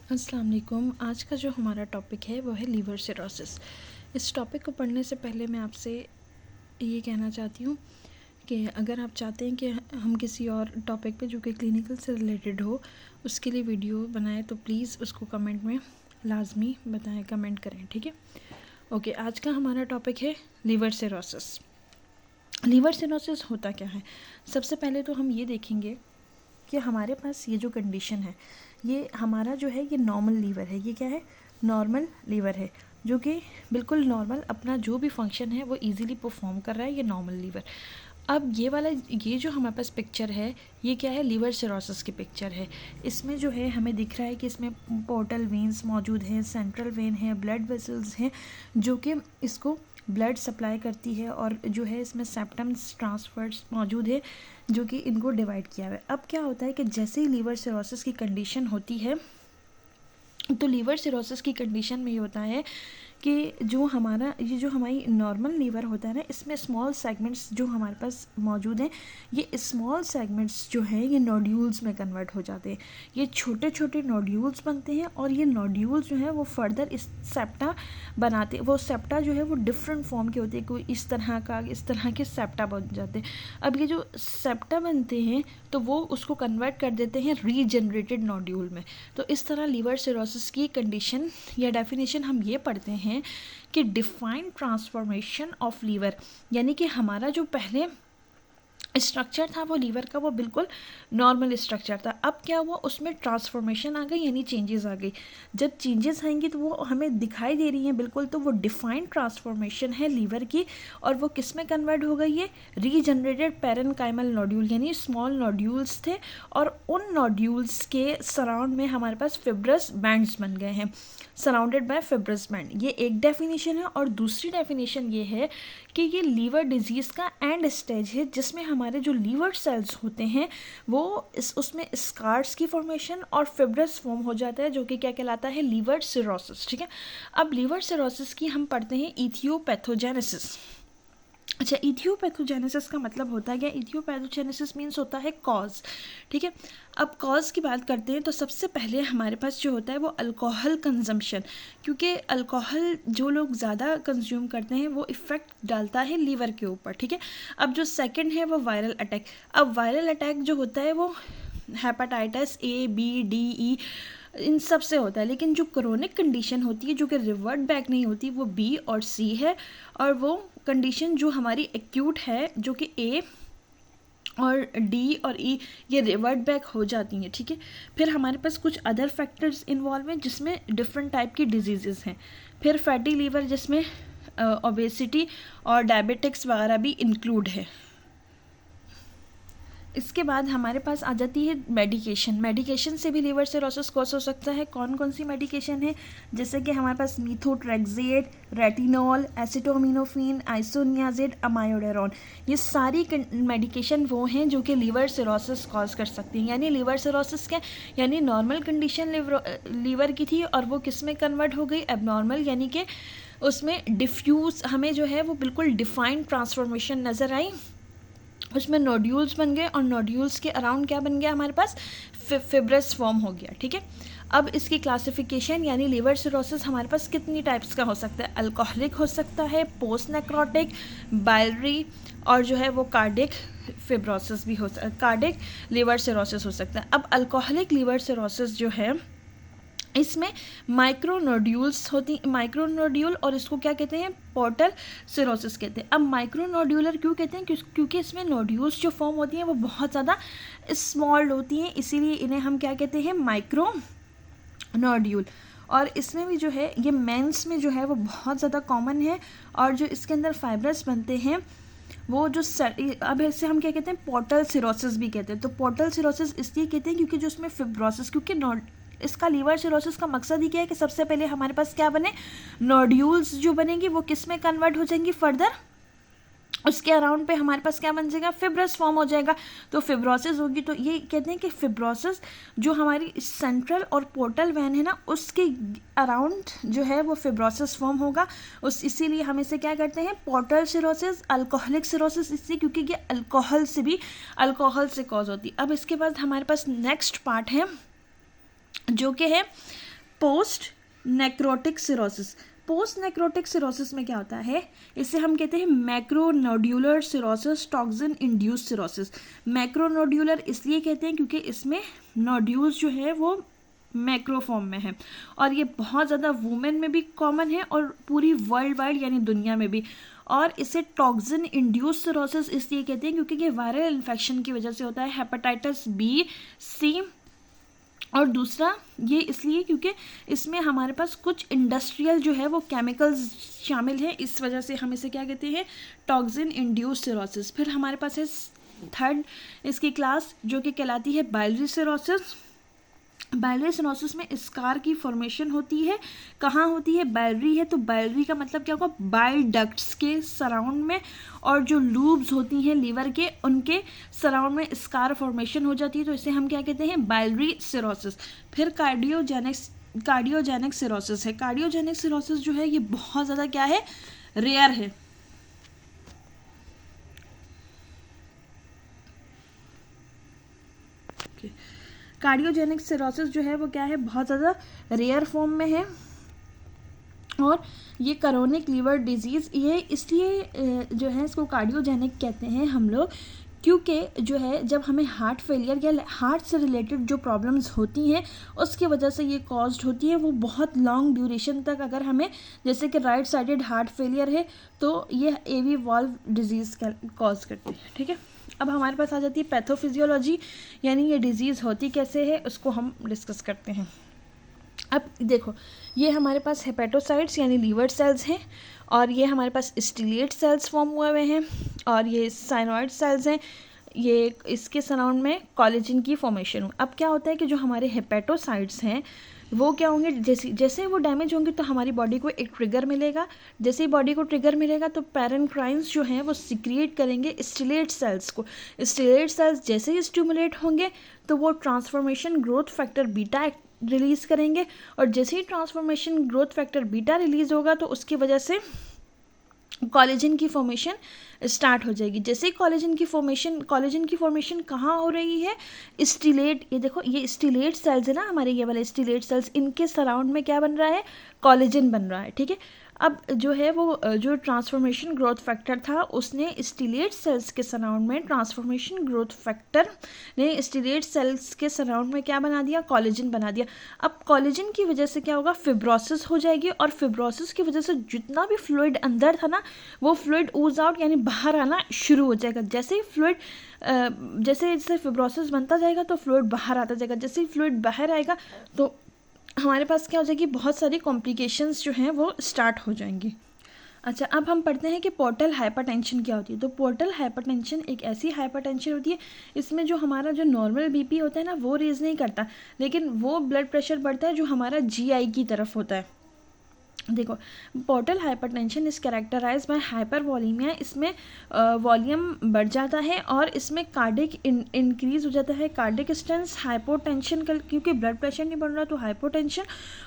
अस्सलाम वालेकुम। आज का जो हमारा टॉपिक है वो है लीवर सिरोसिस। इस टॉपिक को पढ़ने से पहले मैं आपसे ये कहना चाहती हूँ कि अगर आप चाहते हैं कि हम किसी और टॉपिक पे जो कि क्लिनिकल से रिलेटेड हो उसके लिए वीडियो बनाएं तो प्लीज़ उसको कमेंट में लाजमी बताएं, कमेंट करें, ठीक है। ओके, आज का हमारा टॉपिक है लीवर सिरोसिस। लीवर सिरोसिस होता क्या है? सबसे पहले तो हम ये देखेंगे कि हमारे पास ये जो कंडीशन है, ये हमारा जो है ये नॉर्मल लीवर है। ये क्या है? नॉर्मल लीवर है, जो कि बिल्कुल नॉर्मल अपना जो भी फंक्शन है वो इजीली परफॉर्म कर रहा है, ये नॉर्मल लीवर। अब ये वाला ये जो हमारे पास पिक्चर है ये क्या है? लीवर सिरोसिस की पिक्चर है। इसमें जो है हमें दिख रहा है कि इसमें पोर्टल वेन्स मौजूद हैं, सेंट्रल वेन है, ब्लड वेसल्स हैं जो कि इसको ब्लड सप्लाई करती है, और जो है इसमें सेप्टम्स ट्रांसफर्स मौजूद है जो कि इनको डिवाइड किया हुआ है। अब क्या होता है कि जैसे ही लीवर सिरोसिस की कंडीशन होती है तो लीवर सिरोसिस की कंडीशन में ये होता है कि जो हमारा ये जो हमारी नॉर्मल लीवर होता है ना, इसमें स्मॉल सेगमेंट्स जो हमारे पास मौजूद हैं, ये स्मॉल सेगमेंट्स जो है ये नोड्यूल्स में कन्वर्ट हो जाते हैं। ये छोटे छोटे नोड्यूल्स बनते हैं और ये नोड्यूल्स जो है वो फर्दर इस सेप्टा बनाते हैं। वो सेप्टा जो है वो डिफरेंट फॉर्म के होते हैं, कोई इस तरह के सेप्टा बन जाते हैं। अब ये जो सेप्टा बनते हैं तो वो उसको कन्वर्ट कर देते हैं रीजनरेटेड नोड्यूल में। तो इस तरह लीवर सिरोसिस की कंडीशन या डेफिनेशन हम ये पढ़ते हैं कि डिफाइंड ट्रांसफॉर्मेशन ऑफ लीवर, यानी कि हमारा जो पहले स्ट्रक्चर था वो लीवर का वो बिल्कुल नॉर्मल स्ट्रक्चर था। अब क्या हुआ? उसमें ट्रांसफॉर्मेशन आ गई, यानी चेंजेस आ गई। जब चेंजेस आएंगी तो वो हमें दिखाई दे रही हैं बिल्कुल, तो वो डिफाइंड ट्रांसफॉर्मेशन है लीवर की। और वो किस में कन्वर्ट हो गई है? रीजनरेटेड पैरेनकाइमल नोड्यूल, यानी स्मॉल नोड्यूल्स थे और उन नोड्यूल्स के सराउंड में हमारे पास फिब्रस बैंड्स बन गए हैं, सराउंडेड बाय फिब्रस बैंड। ये एक डेफिनेशन है। और दूसरी डेफिनेशन ये है कि ये लीवर डिजीज़ का एंड स्टेज है, जिसमें हमारे जो लीवर सेल्स होते हैं वो उसमें स्कार्स की फॉर्मेशन और फिब्रस फॉर्म हो जाता है, जो कि क्या कहलाता है? लीवर सिरोसिस, ठीक है। अब लीवर सिरोसिस की हम पढ़ते हैं इथियोपैथोजेनेसिस। अच्छा, इथियोपैथोजेनेसिस का मतलब होता है क्या? इथियोपैथोजेनेसिस मीन्स होता है कॉज, ठीक है। अब कॉज की बात करते हैं तो सबसे पहले हमारे पास जो होता है वो अल्कोहल कंजम्पशन, क्योंकि अल्कोहल जो लोग ज़्यादा कंज्यूम करते हैं वो इफ़ेक्ट डालता है लीवर के ऊपर, ठीक है। अब जो सेकंड है वो वायरल अटैक। अब वायरल अटैक जो होता है वो hepatitis A, B, D, E इन सब से होता है, लेकिन जो क्रोनिक कंडीशन होती है जो कि रिवर्ट बैक नहीं होती वो B और C है। और वो कंडीशन जो हमारी एक्यूट है जो कि A और D और E ये रिवर्ट बैक हो जाती हैं, ठीक है। फिर हमारे पास कुछ अदर फैक्टर्स इन्वॉल्व हैं जिसमें डिफरेंट टाइप की डिजीज़ हैं। फिर फैटी लीवर जिसमें ओबेसिटी और डायबिटिक्स वगैरह भी इंक्लूड है। इसके बाद हमारे पास आ जाती है मेडिकेशन से भी लीवर सिरोसिस कॉज हो सकता है। कौन कौन सी मेडिकेशन है? जैसे कि हमारे पास मीथोट्रेक्सेट, रेटिनॉल, एसिटोमिनोफेन, आइसोनियाजिड, अमायोडेरोन, ये सारी मेडिकेशन वो हैं जो कि लीवर सिरोसिस कॉज कर सकती हैं। यानी लीवर सिरोसिस क्या? यानी नॉर्मल कंडीशन लीवर की थी और वो किस में कन्वर्ट हो गई? एबनॉर्मल, यानी कि उसमें डिफ्यूज हमें जो है वो बिल्कुल डिफाइंड ट्रांसफॉर्मेशन नज़र आई, उसमें नोड्यूल्स बन गए और नोड्यूल्स के अराउंड क्या बन गया? हमारे पास फिब्रस फॉर्म हो गया, ठीक है। अब इसकी क्लासिफिकेशन, यानी लीवर सिरोसिस हमारे पास कितनी टाइप्स का हो सकता है? अल्कोहलिक हो सकता है, पोस्ट नेक्रोटिक, बाइलरी, और जो है वो कार्डिक फिब्रोसिस भी हो सकता है, कार्डिक लीवर सिरोसिस हो सकता है। अब अल्कोहलिक लीवर सिरोसिस जो है इसमें माइक्रोनोड्यूल्स होती, माइक्रोनोड्यूल, और इसको क्या कहते हैं? पोर्टल सिरोसिस कहते हैं। अब माइक्रोनोड्यूलर क्यों कहते हैं? क्योंकि इसमें नोड्यूल्स जो फॉर्म होती हैं वो बहुत ज़्यादा स्मॉल होती हैं, इसीलिए इन्हें हम क्या कहते हैं? Micro nodule. और इसमें भी जो है ये मेंस में जो है वो बहुत ज़्यादा कॉमन है, और जो इसके अंदर फाइब्रस बनते हैं वो जो अब ऐसे हम क्या कहते हैं? पोर्टल सिरोसिस भी कहते हैं। तो पोर्टल सिरोसिस इसलिए कहते हैं क्योंकि जो उसमें फिब्रोसिस, क्योंकि इसका लीवर सिरोसिस का मकसद ही क्या है कि सबसे पहले हमारे पास क्या बने? नोड्यूल्स जो बनेंगी वो किस में कन्वर्ट हो जाएंगी? फर्दर उसके अराउंड पे हमारे पास क्या बन जाएगा? फिब्रस फॉर्म हो जाएगा। तो फिब्रोसिस होगी। तो ये कहते हैं कि फिब्रोसिस जो हमारी सेंट्रल और पोर्टल वेन है ना, उसके अराउंड जो है वो फिब्रोसिस फॉर्म होगा। इसीलिए हम इसे क्या करते हैं? पोर्टल सिरोसिस, अल्कोहलिक सिरोसिस, इसलिए क्योंकि ये अल्कोहल से कॉज होती है। अब इसके बाद हमारे पास नेक्स्ट पार्ट है जो कि है post necrotic cirrhosis. Post necrotic cirrhosis में क्या होता है, इसे हम कहते हैं मैक्रोनोड्यूलर सिरोसिस, टॉक्सिन इंड्यूस सिरोसिस। मैक्रोनोड्यूलर इसलिए कहते हैं क्योंकि इसमें नोड्यूल्स जो है वो मैक्रो फॉर्म में है, और ये बहुत ज़्यादा वुमेन में भी कॉमन है और पूरी वर्ल्ड वाइड यानी दुनिया में भी। और इसे टॉक्सिन इंड्यूस सिरोसिस इसलिए कहते हैं क्योंकि ये वायरल इन्फेक्शन की वजह से होता है, हेपेटाइटिस बी, सी, और दूसरा ये इसलिए क्योंकि इसमें हमारे पास कुछ इंडस्ट्रियल जो है वो केमिकल्स शामिल हैं, इस वजह से हम इसे क्या कहते हैं, टॉक्सिन इंड्यूस सिरोसिस। फिर हमारे पास है थर्ड इसकी क्लास जो कि कहलाती है बाइलरी सिरोसिस। बाइलरी सिरोसिस में स्कार की फॉर्मेशन होती है, कहाँ होती है, बाइलरी है, तो बाइलरी का मतलब क्या होगा, बाइल डक्ट्स के सराउंड में, और जो लूब्स होती हैं लीवर के उनके सराउंड में स्कार फॉर्मेशन हो जाती है, तो इसे हम क्या कहते हैं, बाइलरी सिरोसिस। फिर कार्डियोजेनिक सिरोसिस है। कार्डियोजेनिक सिरोसिस जो है ये बहुत ज़्यादा क्या है, रेयर है। कार्डियोजेनिक सिरोसिस जो है वो क्या है, बहुत ज़्यादा रेयर फॉर्म में है, और ये क्रोनिक लीवर डिजीज़, ये इसलिए जो है इसको कार्डियोजेनिक कहते हैं हम लोग, क्योंकि जो है जब हमें हार्ट फेलियर या हार्ट से रिलेटेड जो प्रॉब्लम्स होती हैं उसकी वजह से ये कॉज्ड होती है, वो बहुत लॉन्ग ड्यूरेशन तक, अगर हमें जैसे कि राइट साइडेड हार्ट फेलियर है तो ये एवी वॉल्व डिजीज़ कॉज करती है। ठीक है, अब हमारे पास आ जाती है पैथोफिजियोलॉजी, यानी ये डिजीज़ होती कैसे है उसको हम डिस्कस करते हैं। अब देखो, ये हमारे पास हेपेटोसाइट्स यानी लीवर सेल्स हैं, और ये हमारे पास स्टीलेट सेल्स फॉर्म हुए हैं, और ये साइनोइड सेल्स हैं, ये इसके सराउंड में कोलेजन की फॉर्मेशन हो। अब क्या होता है कि जो हमारे हेपेटोसाइट्स हैं वो क्या होंगे, जैसे वो डैमेज होंगे तो हमारी बॉडी को एक ट्रिगर मिलेगा, जैसे ही बॉडी को ट्रिगर मिलेगा तो पैरेंक्राइन्स जो हैं वो सिक्रिएट करेंगे स्टीलेट सेल्स को। स्टीलेट सेल्स जैसे ही स्टिमुलेट होंगे तो वो transformation growth factor beta release करेंगे, और जैसे ही transformation growth factor beta release होगा तो उसकी वजह से कोलेजन की फॉर्मेशन स्टार्ट हो जाएगी। जैसे ही कोलेजन की फॉर्मेशन कहाँ हो रही है, स्टीलेट, ये देखो ये स्टीलेट सेल्स है ना हमारे, ये वाले स्टीलेट सेल्स, इनके सराउंड में क्या बन रहा है, कोलेजन बन रहा है। ठीक है, अब जो है वो जो ट्रांसफॉर्मेशन ग्रोथ फैक्टर था उसने स्टीलेट सेल्स के सराउंड में, ट्रांसफॉर्मेशन ग्रोथ फैक्टर ने स्टीलेट सेल्स के सराउंड में क्या बना दिया, कोलेजन बना दिया। अब कोलेजन की वजह से क्या होगा, फिब्रोसिस हो जाएगी, और फिब्रोसिस की वजह से जितना भी फ्लूइड अंदर था ना वो फ्लूइड ऊज आउट यानी बाहर आना शुरू हो जाएगा। जैसे ही फ्लूइड जैसे फिब्रोसिस बनता जाएगा तो फ्लूइड बाहर आता जाएगा, जैसे ही फ्लूइड बाहर आएगा तो हमारे पास क्या हो जाएगी, बहुत सारी कॉम्प्लिकेशंस जो हैं वो स्टार्ट हो जाएंगी। अच्छा, अब हम पढ़ते हैं कि पोर्टल हाइपरटेंशन क्या होती है। तो पोर्टल हाइपरटेंशन एक ऐसी हाइपरटेंशन होती है इसमें जो हमारा जो नॉर्मल बीपी होता है ना वो रेज नहीं करता, लेकिन वो ब्लड प्रेशर बढ़ता है जो हमारा जीआई की तरफ होता है। देखो, portal hypertension is characterize by hypervolemia, इसमें वॉल्यूम बढ़ जाता है और इसमें कार्डिक इंक्रीज हो जाता है, कार्डिक स्टेंस, हाइपोटेंशन क्योंकि ब्लड प्रेशर नहीं बढ़ रहा तो हाइपोटेंशन,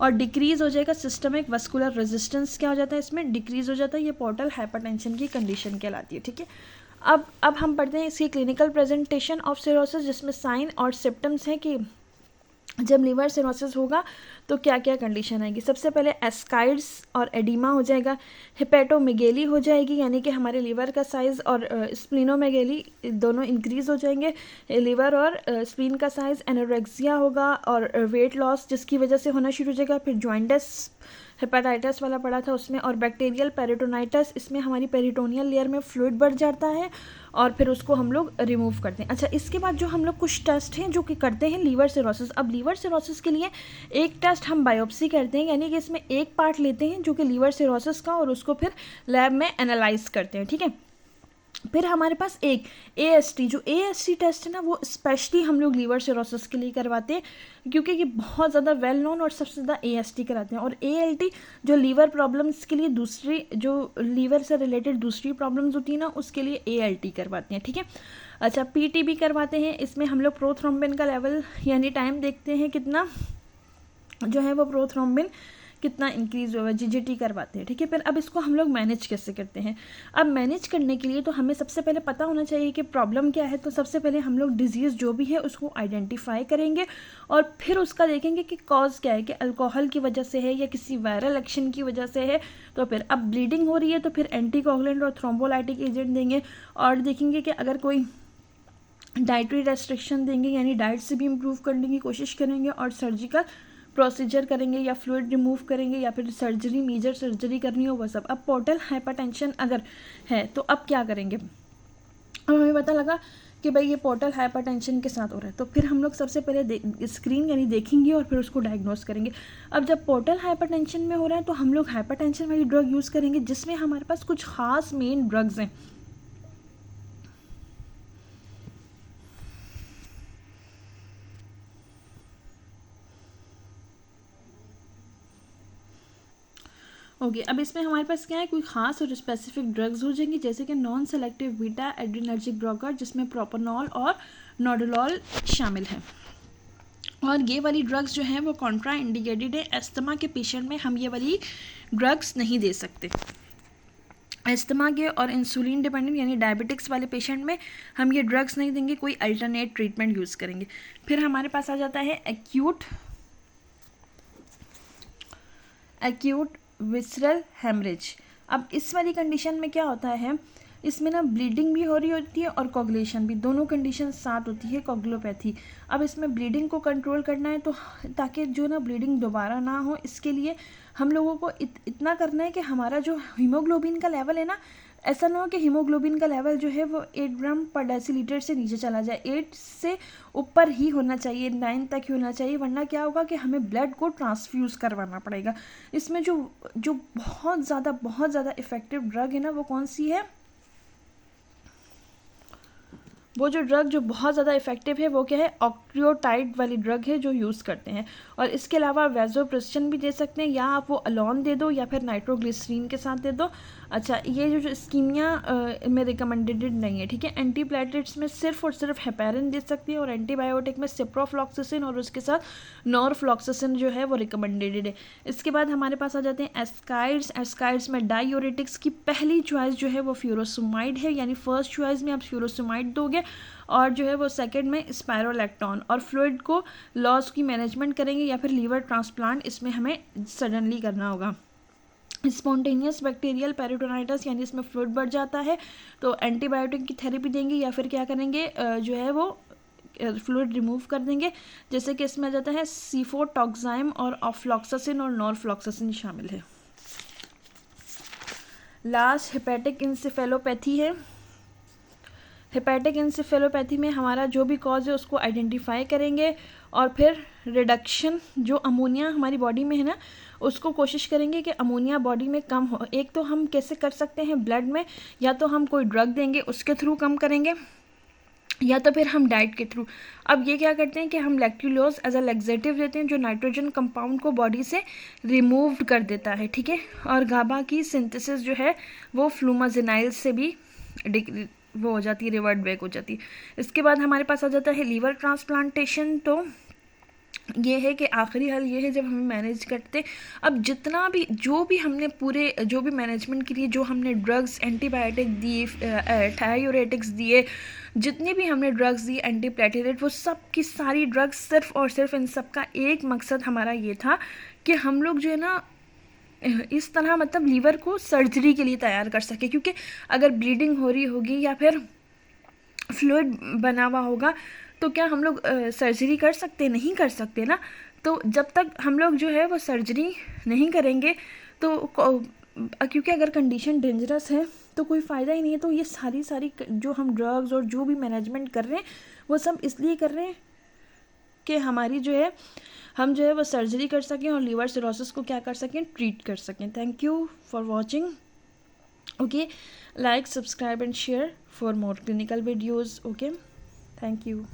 और डिक्रीज हो जाएगा सिस्टमिक वस्कुलर रेजिस्टेंस, क्या हो जाता है इसमें, डिक्रीज हो जाता है। ये पोर्टल हाइपरटेंशन की कंडीशन कहलाती है। ठीक है, अब हम पढ़ते हैं इसकी क्लिनिकल प्रेजेंटेशन ऑफ सिरोसिस, जिसमें साइन और सिम्टम्स हैं कि जब लीवर सिरोसिस होगा तो क्या क्या कंडीशन आएगी। सबसे पहले एस्काइड्स और एडिमा हो जाएगा, हिपेटोमेगेली हो जाएगी, यानी कि हमारे लीवर का साइज़ और स्प्लीनोमेगेली दोनों इंक्रीज़ हो जाएंगे, लीवर और स्प्लीन का साइज़। एनोरेक्सिया होगा और वेट लॉस जिसकी वजह से होना शुरू हो जाएगा। फिर जॉइंटिस, हेपेटाइटिस वाला पड़ा था उसमें, और बैक्टीरियल पेरिटोनाइटिस, इसमें हमारी पेरिटोनियल लेयर में फ्लूइड बढ़ जाता है और फिर उसको हम लोग रिमूव करते हैं। अच्छा, इसके बाद जो हम लोग कुछ टेस्ट हैं जो कि करते हैं लीवर सिरोसिस। अब लीवर सिरोसिस के लिए एक टेस्ट हम बायोप्सी करते हैं, यानी कि इसमें एक पार्ट लेते हैं जो कि लीवर सिरोसिस का, और उसको फिर लैब में एनालाइज करते हैं। ठीक है, फिर हमारे पास एक AST, जो AST टेस्ट है ना वो स्पेशली हम लोग लीवर सिरोसिस के लिए करवाते हैं, क्योंकि ये बहुत ज़्यादा वेल नोन और सबसे ज़्यादा AST कराते हैं। और ALT जो लीवर प्रॉब्लम्स के लिए, दूसरी जो लीवर से रिलेटेड दूसरी प्रॉब्लम्स होती है ना उसके लिए ALT करवाते हैं। ठीक है, अच्छा, PT भी करवाते हैं, इसमें हम लोग प्रोथ्रोम्बिन का लेवल यानी टाइम देखते हैं कितना जो है वो प्रोथ्रोम्बिन कितना इंक्रीज़ हुआ है, जीजीटी करवाते हैं, ठीक है। फिर अब इसको हम लोग मैनेज कैसे करते हैं। अब मैनेज करने के लिए तो हमें सबसे पहले पता होना चाहिए कि प्रॉब्लम क्या है। तो सबसे पहले हम लोग डिजीज़ जो भी है उसको आइडेंटिफाई करेंगे और फिर उसका देखेंगे कि कॉज क्या है, कि अल्कोहल की वजह से है या किसी वायरल एक्शन की वजह से है। तो फिर अब ब्लीडिंग हो रही है तो फिर एंटीकोगुलेंट और थ्रोम्बोलाइटिक एजेंट देंगे और देखेंगे कि अगर कोई डाइटरी रेस्ट्रिक्शन देंगे, यानी डाइट से भी इम्प्रूव करने की कोशिश करेंगे और सर्जिकल प्रोसीजर करेंगे या फ्लूइड रिमूव करेंगे या फिर सर्जरी, मेजर सर्जरी करनी हो, वह सब। अब पोर्टल हाइपरटेंशन अगर है तो अब क्या करेंगे। अब हमें पता लगा कि भाई ये पोर्टल हाइपरटेंशन के साथ हो रहा है, तो फिर हम लोग सबसे पहले स्क्रीन यानी देखेंगे और फिर उसको डायग्नोस करेंगे। अब जब पोर्टल हाइपरटेंशन में हो रहा है तो हम लोग हाइपरटेंशन वाली ड्रग यूज़ करेंगे जिसमें हमारे पास कुछ खास मेन ड्रग्स हैं। ओके अब इसमें हमारे पास क्या है, कोई खास और स्पेसिफिक ड्रग्स हो जाएंगी, जैसे कि non selective beta adrenergic blocker जिसमें प्रोपानॉल और नोडोलॉल शामिल है। और ये वाली ड्रग्स जो हैं वो कॉन्ट्रा इंडिकेटेड है। अस्थमा के पेशेंट में हम ये वाली ड्रग्स नहीं दे सकते। अस्थमा के और इंसुलिन डिपेंडेंट यानी डायबिटिक्स वाले पेशेंट में हम ये ड्रग्स नहीं देंगे, कोई अल्टरनेट ट्रीटमेंट यूज़ करेंगे। फिर हमारे पास आ जाता है एक्यूट विसरल हेमरेज। अब इस वाली कंडीशन में क्या होता है, इसमें ना ब्लीडिंग भी हो रही होती है और कोगुलेशन भी, दोनों कंडीशन साथ होती है कोगुलोपैथी। अब इसमें ब्लीडिंग को कंट्रोल करना है तो ताकि जो ना ब्लीडिंग दोबारा ना हो, इसके लिए हम लोगों को इतना करना है कि हमारा जो हीमोग्लोबिन का लेवल है ना, ऐसा ना हो कि हीमोग्लोबिन का लेवल जो है वो 8 ग्राम पर डेसीलीटर से नीचे चला जाए। 8 से ऊपर ही होना चाहिए, 9 तक ही होना चाहिए, वरना क्या होगा कि हमें ब्लड को ट्रांसफ्यूज़ करवाना पड़ेगा। इसमें जो बहुत ज़्यादा इफ़ेक्टिव ड्रग है ना, वो कौन सी है, वो जो ड्रग जो बहुत ज़्यादा इफेक्टिव है वो क्या है, ऑक्ट्रियोटाइड वाली ड्रग है जो यूज़ करते हैं। और इसके अलावा वैज़ोप्रेसिन भी दे सकते हैं, या आप वो अलोन दे दो या फिर नाइट्रोग्लिसरीन के साथ दे दो। अच्छा ये जो स्कीमिया में रिकमेंडेड नहीं है, ठीक है। एंटीप्लेटलेट्स में सिर्फ और सिर्फ हेपेरिन दे सकती है और एंटीबायोटिक में सिप्रोफ्लॉक्सासिन और उसके साथ नॉरफ्लॉक्सासिन जो है वो रिकमेंडेड है। इसके बाद हमारे पास आ जाते हैं एस्काइड्स। एस्काइड्स में डायूरेटिक्स की पहली चॉइस जो है वो फ्यूरोसमाइड है, यानी फर्स्ट चॉइस में आप फ्यूरोसमाइड दोगे और जो है वो सेकंड में स्पायरोलैक्टोन। और फ्लूइड को लॉस की मैनेजमेंट करेंगे या फिर लीवर ट्रांसप्लांट इसमें हमें सडनली करना होगा। स्पॉन्टेनियस बैक्टीरियल पेरिटोनाइटिस यानी इसमें फ्लूइड बढ़ जाता है तो एंटीबायोटिक की थेरेपी देंगे या फिर क्या करेंगे, जो है वो फ्लूइड रिमूव कर देंगे। जैसे कि इसमें आ जाता है सीफोटॉक्साइम और ऑफ्लॉक्सासिन और नॉरफ्लॉक्सासिन शामिल है। लास्ट हेपेटिक इंसेफेलोपैथी है। हेपेटिक इंसेफेलोपैथी में हमारा जो भी कॉज है उसको आइडेंटिफाई करेंगे और फिर रिडक्शन जो अमोनिया हमारी बॉडी में है ना, उसको कोशिश करेंगे कि अमोनिया बॉडी में कम हो। एक तो हम कैसे कर सकते हैं ब्लड में, या तो हम कोई ड्रग देंगे उसके थ्रू कम करेंगे, या तो फिर हम डाइट के थ्रू। अब ये क्या करते हैं कि हम लैक्टुलोज एज अ लैक्सेटिव देते हैं जो नाइट्रोजन कंपाउंड को बॉडी से रिमूव कर देता है, ठीक है। और गाबा की सिंथेसिस जो है वो फ्लूमाजिनाइल से भी वो हो जाती है, रिवर्ट बैक हो जाती है। इसके बाद हमारे पास आ जाता है लीवर ट्रांसप्लांटेशन। तो ये है कि आखिरी हल ये है जब हमें मैनेज करते, अब जितना भी जो भी हमने पूरे जो भी मैनेजमेंट के लिए जो हमने ड्रग्स एंटीबायोटिक दिए, थायोरेटिक्स दिए, जितनी भी हमने ड्रग्स दी एंटीप्लेटलेट, वो सब की सारी ड्रग्स सिर्फ और सिर्फ इन सब का एक मकसद हमारा ये था कि हम लोग जो है ना इस तरह मतलब लीवर को सर्जरी के लिए तैयार कर सके। क्योंकि अगर ब्लीडिंग हो रही होगी या फिर फ्लूइड बना हुआ होगा तो क्या हम लोग सर्जरी कर सकते, नहीं कर सकते ना। तो जब तक हम लोग जो है वो सर्जरी नहीं करेंगे तो क्योंकि अगर कंडीशन डेंजरस है तो कोई फ़ायदा ही नहीं है। तो ये सारी जो हम ड्रग्स और जो भी मैनेजमेंट कर रहे हैं वो सब इसलिए कर रहे हैं कि हमारी जो है हम जो है वो सर्जरी कर सकें और लीवर सिरोसिस को क्या कर सकें, ट्रीट कर सकें। Thank you for watching. Okay, like, subscribe and share for more clinical videos. Okay, thank you.